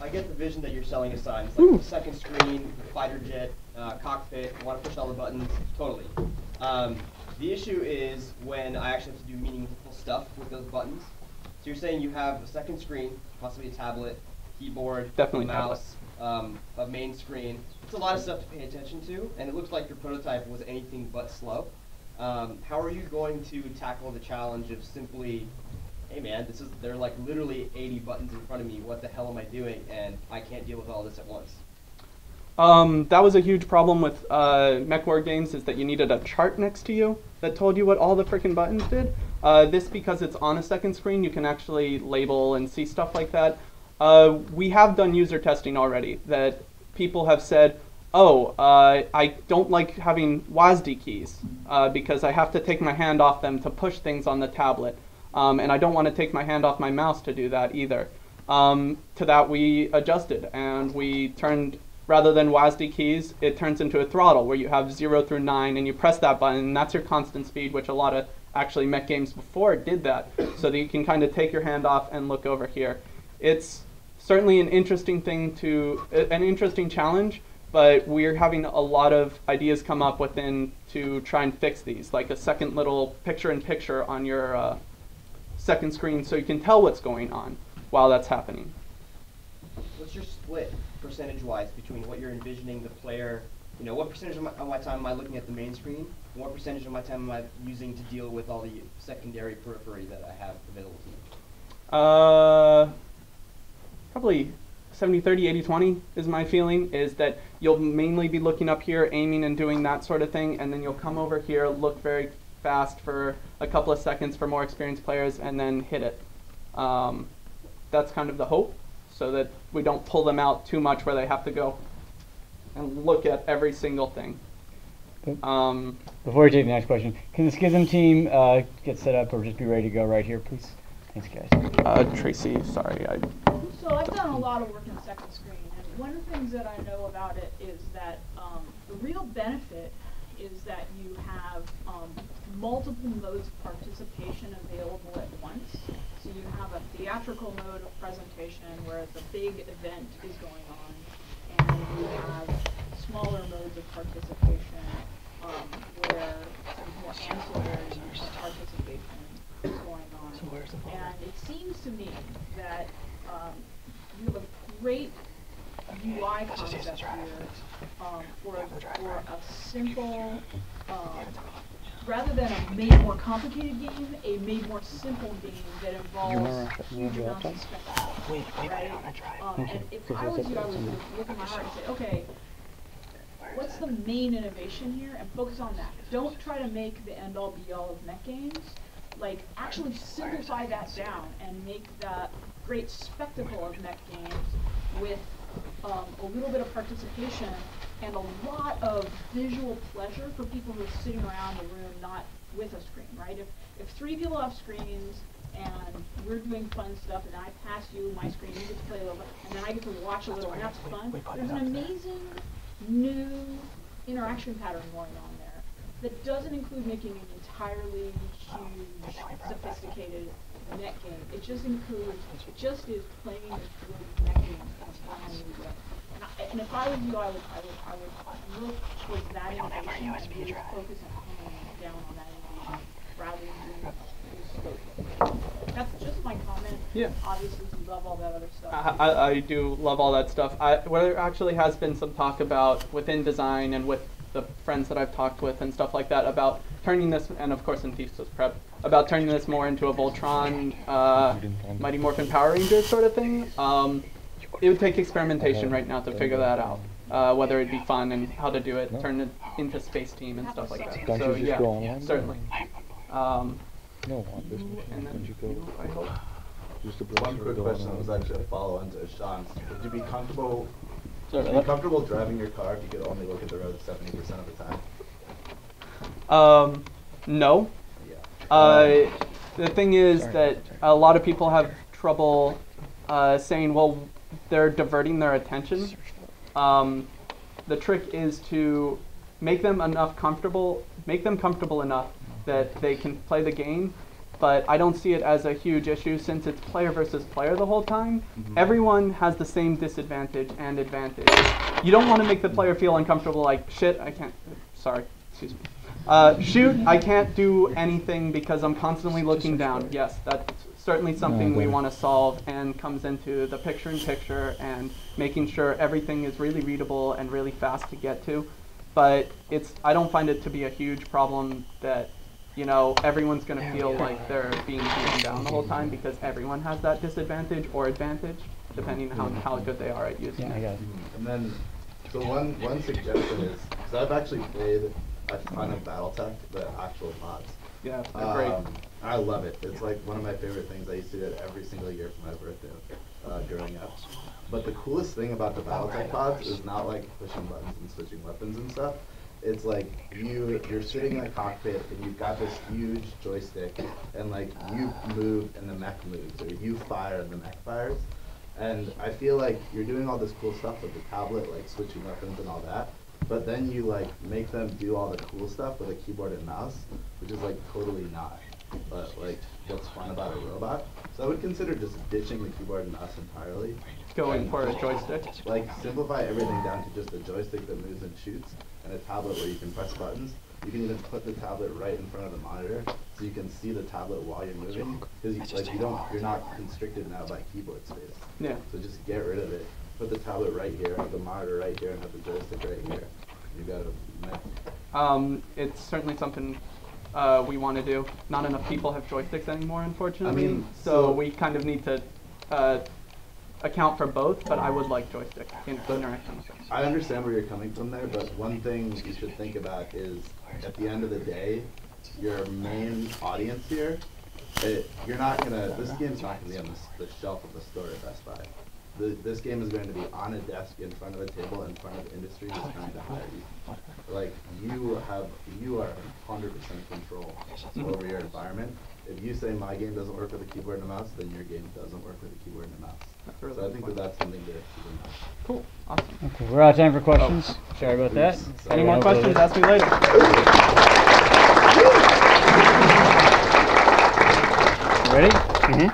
I get the vision that you're selling a sign. It's like the second screen, fighter jet, cockpit, want to push all the buttons, totally. The issue is when I actually have to do meaningful stuff with those buttons. So you're saying you have a second screen, possibly a tablet, keyboard, Definitely a mouse, a main screen. It's a lot of stuff to pay attention to, and it looks like your prototype was anything but slow. How are you going to tackle the challenge of simply, hey man, there are like literally 80 buttons in front of me, what the hell am I doing, and I can't deal with all this at once? That was a huge problem with MechWarrior games, is that you needed a chart next to you that told you what all the freaking buttons did. This, because it's on a second screen, you can actually label and see stuff like that. We have done user testing already that people have said, oh, I don't like having WASD keys because I have to take my hand off them to push things on the tablet. And I don't want to take my hand off my mouse to do that either. To that we adjusted, and we turned, rather than WASD keys, it turns into a throttle where you have 0 through 9 and you press that button and that's your constant speed, which a lot of actually mech games before did that, so that you can kind of take your hand off and look over here. It's certainly an interesting thing an interesting challenge, but we're having a lot of ideas come up within to try and fix these, like a second little picture-in-picture on your second screen so you can tell what's going on while that's happening. What's your split, percentage-wise, between what you're envisioning the player, what percentage of my time am I looking at the main screen, and what percentage of my time am I using to deal with all the secondary periphery that I have available to me? Probably 70-30, 80-20 is my feeling, is that you'll mainly be looking up here, aiming and doing that sort of thing, and then you'll come over here, look very fast for a couple of seconds for more experienced players, and then hit it. That's kind of the hope, so that we don't pull them out too much where they have to go and look at every single thing. Before we take the next question, can the Schism team get set up or just be ready to go right here, please? Thanks, guys. Tracy, sorry. So I've done a lot of work in second screen, and one of the things that I know about it is that the real benefit is that you have multiple modes of participation available at once. So you have a theatrical mode of presentation where the big event is going on, and you have smaller modes of participation where sort of more ancillary participation is going on. And it seems to me that you have a great UI concept here for a simple, rather than a made more complicated game, a made more simple game that involves huge amounts of spectacle. Right? And if I was you, I would look at my heart and say, okay, what's the main innovation here, and focus on that. Don't try to make the end-all be-all of mech games. Like, actually simplify that down and make that great spectacle of mech games with a little bit of participation and a lot of visual pleasure for people who are sitting around the room not with a screen, right? If 3 people have screens and we're doing fun stuff and I pass you my screen, you get to play a little bit, and then I get to watch a little, and that's fun, there's an amazing new interaction pattern going on there that doesn't include making an entirely huge, sophisticated mech game. It just is playing a good mech game in a brand new way. And if I was you, I would look towards that innovation and really focus on honing down on that innovation rather than doing scope. That's just my comment. Yeah. Obviously, we love all that other stuff. I do love all that stuff. There actually has been some talk about within design and with the friends that I've talked with and stuff like that about turning this, and of course in Thesis Prep, about turning this more into a Voltron, Mighty Morphin Power Rangers sort of thing. It would take experimentation right now to figure that out, whether it'd be fun and how to do it, turn it into Space Team and stuff like that. So yeah, certainly. No, on this one. And then you go? I hope. One quick question was actually a follow-on to Sean's. Would you be comfortable driving your car if you could only look at the road 70% of the time? No. Yeah. The thing is that a lot of people have trouble saying, well, they're diverting their attention. The trick is to make them comfortable enough that they can play the game, but I don't see it as a huge issue since it's player versus player the whole time. Everyone has the same disadvantage and advantage. You don't want to make the player feel uncomfortable like, shit, I can't, sorry, excuse me. Shoot, I can't do anything because I'm constantly looking down. Yes, that's certainly something we want to solve, and comes into the picture-in-picture and making sure everything is really readable and really fast to get to. But I don't find it to be a huge problem that, you know, everyone's going to feel like they're being beaten down the whole time, because everyone has that disadvantage or advantage, depending on how good they are at using it. I got it. And then, so one suggestion is, because I've actually played a ton of BattleTech, the actual pods. Yeah, they're great. I love it. It's like one of my favorite things. I used to do it every single year for my birthday growing up. But the coolest thing about the BattleTech pods is not like pushing buttons and switching weapons and stuff. It's like you're sitting in a cockpit and you've got this huge joystick, and like you move and the mech moves, or you fire and the mech fires. And I feel like you're doing all this cool stuff with the tablet, like switching weapons and all that. But then you like make them do all the cool stuff with a keyboard and mouse, which is like totally not. But like what's fun about a robot. So I would consider just ditching the keyboard and mouse entirely. Going for a joystick. Like simplify everything down to just a joystick that moves and shoots, and a tablet where you can press buttons. You can even put the tablet right in front of the monitor, so you can see the tablet while you're moving. Because you're not constricted now by keyboard space. Yeah. So just get rid of it. Put the tablet right here, have the monitor right here, and have the joystick right here. You got a mech. It's certainly something we want to do. Not enough people have joysticks anymore, unfortunately. I mean, so we kind of need to account for both, but I would like joystick interaction. I understand where you're coming from there, but one thing you should think about is, at the end of the day, your main audience here, you're not gonna, this game's not gonna be on the shelf of the store at Best Buy. This game is going to be on a desk in front of a table in front of industry that's trying to hire you. Like, you are 100% control over your environment. If you say my game doesn't work with a keyboard and a mouse, then your game doesn't work with a keyboard and a mouse. Really So I think that's something to keep in mind. Cool. Awesome. Okay, we're out of time for questions. Sorry about that. Any more questions? Ask me later. Ready?